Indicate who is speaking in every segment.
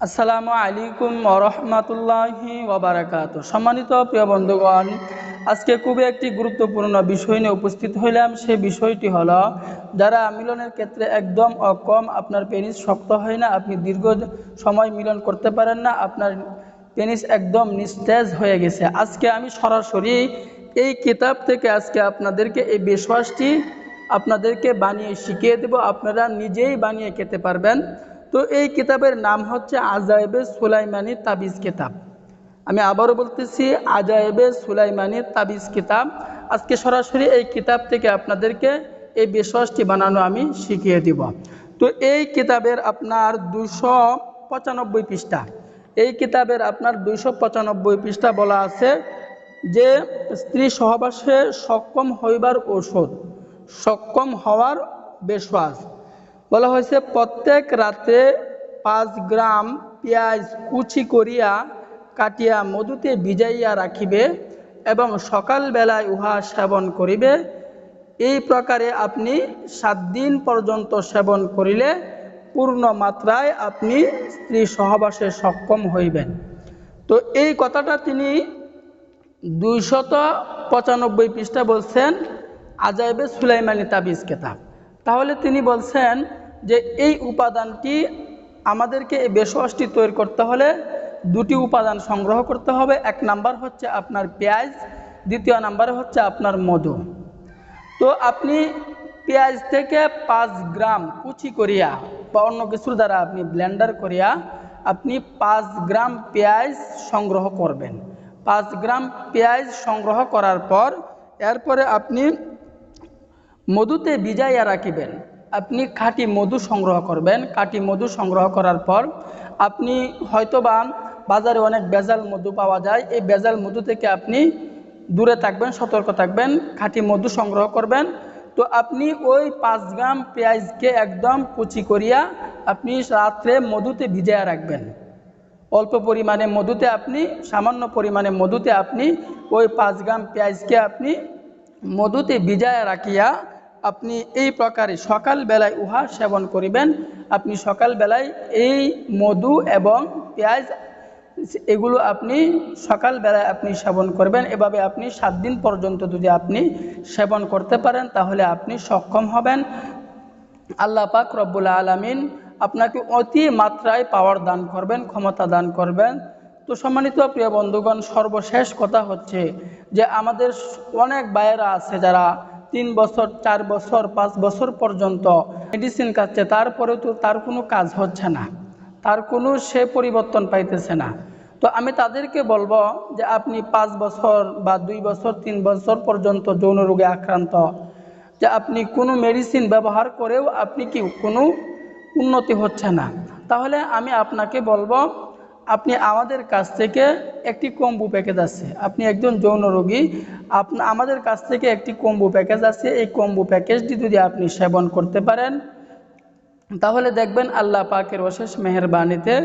Speaker 1: আসসালামু আলাইকুম ওরহমতুল্লাহি ওবারাকাতু। সম্মানিত প্রিয় বন্ধুগণ, আজকে খুবই একটি গুরুত্বপূর্ণ বিষয় নিয়ে উপস্থিত হইলাম। সেই বিষয়টি হলো, যারা মিলনের ক্ষেত্রে একদম অক্ষম, আপনার পেনিস শক্ত হয় না, আপনি দীর্ঘ সময় মিলন করতে পারেন না, আপনার পেনিস একদম নিস্তেজ হয়ে গেছে। আজকে আমি সরাসরি এই কিতাব থেকে আজকে আপনাদেরকে এই বিশ্বাসটি আপনাদেরকে বানিয়ে শিখিয়ে দেব, আপনারা নিজেই বানিয়ে খেতে পারবেন। তো এই কিতাবের নাম হচ্ছে আজায়েবে সুলাইমানি তাবিজ কিতাব। আমি আবারও বলতেছি, আজায়েবে সুলাইমানি তাবিজ কিতাব। আজকে সরাসরি এই কিতাব থেকে আপনাদেরকে এই বিশ্বাসটি বানানো আমি শিখিয়ে দিব। তো এই কিতাবের আপনার 295 পৃষ্ঠা, এই কিতাবের আপনার 295 পৃষ্ঠা বলা আছে যে স্ত্রী সহবাসে সক্ষম হইবার ঔষধ, সক্ষম হওয়ার বিশ্বাস। বলা হয়েছে, প্রত্যেক রাতে 5 গ্রাম পেঁয়াজ কুচি করিয়া কাটিয়া মধুতে ভিজাইয়া রাখিবে এবং সকালবেলায় উহা সেবন করিবে। এই প্রকারে আপনি 7 দিন পর্যন্ত সেবন করিলে পূর্ণ মাত্রায় আপনি স্ত্রী সহবাসে সক্ষম হইবেন। তো এই কথাটা তিনি 295 পৃষ্ঠা বলছেন আজায়েবে সুলাইমানি তাবিজ কিতাব। তাহলে তিনি বলছেন যে এই উপাদানটি আমাদেরকে, এই বেশওয়াশটি তৈরি করতে হলে দুটি উপাদান সংগ্রহ করতে হবে। এক নাম্বার হচ্ছে আপনার পেঁয়াজ, দ্বিতীয় নাম্বারে হচ্ছে আপনার মধু। তো আপনি পেঁয়াজ থেকে 5 গ্রাম কুচি করিয়া বা অন্য কিছুর দ্বারা আপনি ব্লেন্ডার করিয়া আপনি 5 গ্রাম পেঁয়াজ সংগ্রহ করবেন। 5 গ্রাম পেঁয়াজ সংগ্রহ করার পর এরপরে আপনি মধুতে ভিজাইয়া রাখিবেন। আপনি খাঁটি মধু সংগ্রহ করবেন। খাঁটি মধু সংগ্রহ করার পর আপনি হয়তোবা বাজারে অনেক ভেজাল মধু পাওয়া যায়, এই ভেজাল মধু থেকে আপনি দূরে থাকবেন, সতর্ক থাকবেন, খাঁটি মধু সংগ্রহ করবেন। তো আপনি ওই 5 গ্রাম পেঁয়াজকে একদম কুচি করিয়া আপনি রাত্রে মধুতে ভিজাইয়া রাখবেন। অল্প পরিমাণে মধুতে, আপনি সামান্য পরিমাণে মধুতে আপনি ওই 5 গ্রাম পেঁয়াজকে আপনি মধুতে ভিজাইয়া রাখিয়া আপনি এই প্রকারে সকালবেলায় উহা সেবন করিবেন। আপনি সকালবেলায় এই মধু এবং পেঁয়াজ এগুলো আপনি সকালবেলায় আপনি সেবন করবেন। এভাবে আপনি 7 দিন পর্যন্ত যদি আপনি সেবন করতে পারেন তাহলে আপনি সক্ষম হবেন। আল্লাহ পাক রব্বুল আলামিন আপনাকে অতি মাত্রায় পাওয়ার দান করবেন, ক্ষমতা দান করবেন। তো সম্মানিত প্রিয় বন্ধুগণ, সর্বশেষ কথা হচ্ছে যে আমাদের অনেক ভাইয়েরা আছে যারা 3 বছর, 4 বছর, 5 বছর পর্যন্ত মেডিসিন খাচ্ছে, তারপরেও তো তার কোনো কাজ হচ্ছে না, তার কোনো সে পরিবর্তন পাইতেছে না। তো আমি তাদেরকে বলবো যে আপনি 5 বছর বা 2 বছর, 3 বছর পর্যন্ত যৌন রোগে আক্রান্ত, যে আপনি কোনো মেডিসিন ব্যবহার করেও আপনি কি কোনো উন্নতি হচ্ছে না, তাহলে আমি আপনাকে বলবো আপনি আমাদের কাছ থেকে একটি কম্বো প্যাকেজ আছে। আপনি একজন যৌন রোগী, আমাদের কাছ থেকে একটি কম্বো প্যাকেজ আছে। এই কম্বো প্যাকেজটি যদি আপনি সেবন করতে পারেন তাহলে দেখবেন আল্লাহ পাকের অশেষ মেহেরবানিতে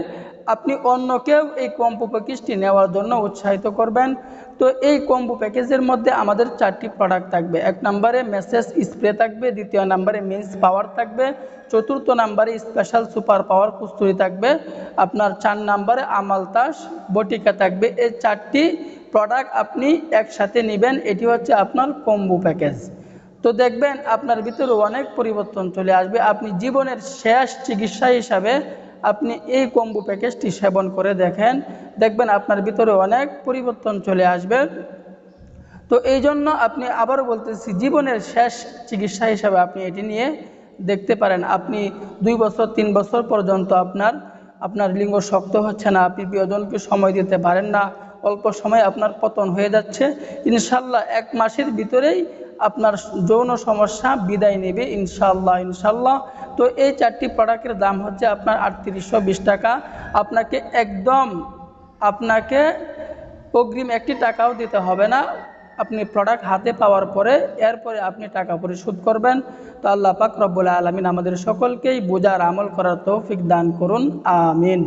Speaker 1: আপনি অন্যকেও এই কম্বো প্যাকেজটি নেওয়ার জন্য উৎসাহিত করবেন। তো এই কম্বো প্যাকেজের মধ্যে আমাদের 4টি প্রোডাক্ট থাকবে। 1 নম্বরে মেসেজ স্প্রে থাকবে, দ্বিতীয় নম্বরে মিন্স পাওয়ার থাকবে, চতুর্থ নম্বরে স্পেশাল সুপার পাওয়ার কুস্তুরি থাকবে, আপনার 4 নম্বরে আমালতাস বটিকা থাকবে। এই 4টি প্রোডাক্ট আপনি একসাথে নেবেন, এটি হচ্ছে আপনার কম্বো প্যাকেজ। তো দেখবেন আপনার ভিতরে অনেক পরিবর্তন চলে আসবে। আপনি জীবনের শেষ চিকিৎসা হিসাবে আপনি এই কম্বো প্যাকেজটি সেবন করে দেখবেন আপনার ভিতরে অনেক পরিবর্তন চলে আসবে। তো এই জন্য আপনি, আবারও বলতেছি, জীবনের শেষ চিকিৎসা হিসাবে আপনি এটি নিয়ে দেখতে পারেন। আপনি 2 বছর, 3 বছর পর্যন্ত আপনার লিঙ্গ শক্ত হচ্ছে না, আপনি প্রিয়জনকে সময় দিতে পারেন না, অল্প সময় আপনার পতন হয়ে যাচ্ছে, ইনশাল্লাহ 1 মাসের ভিতরেই আপনার যৌন সমস্যা বিদায় নেবে ইনশাল্লাহ, ইনশাল্লাহ। তো এই 4টি প্রোডাক্টের দাম হচ্ছে আপনার 3820 টাকা। আপনাকে অগ্রিম 1 টাকাও দিতে হবে না। আপনি প্রোডাক্ট হাতে পাওয়ার পরে এরপরে আপনি টাকা পরিশোধ করবেন। তো আল্লাহ পাক রব্বুল আলামিন আমাদের সকলকেই বোঝার, আমল করার তৌফিক দান করুন, আমিন।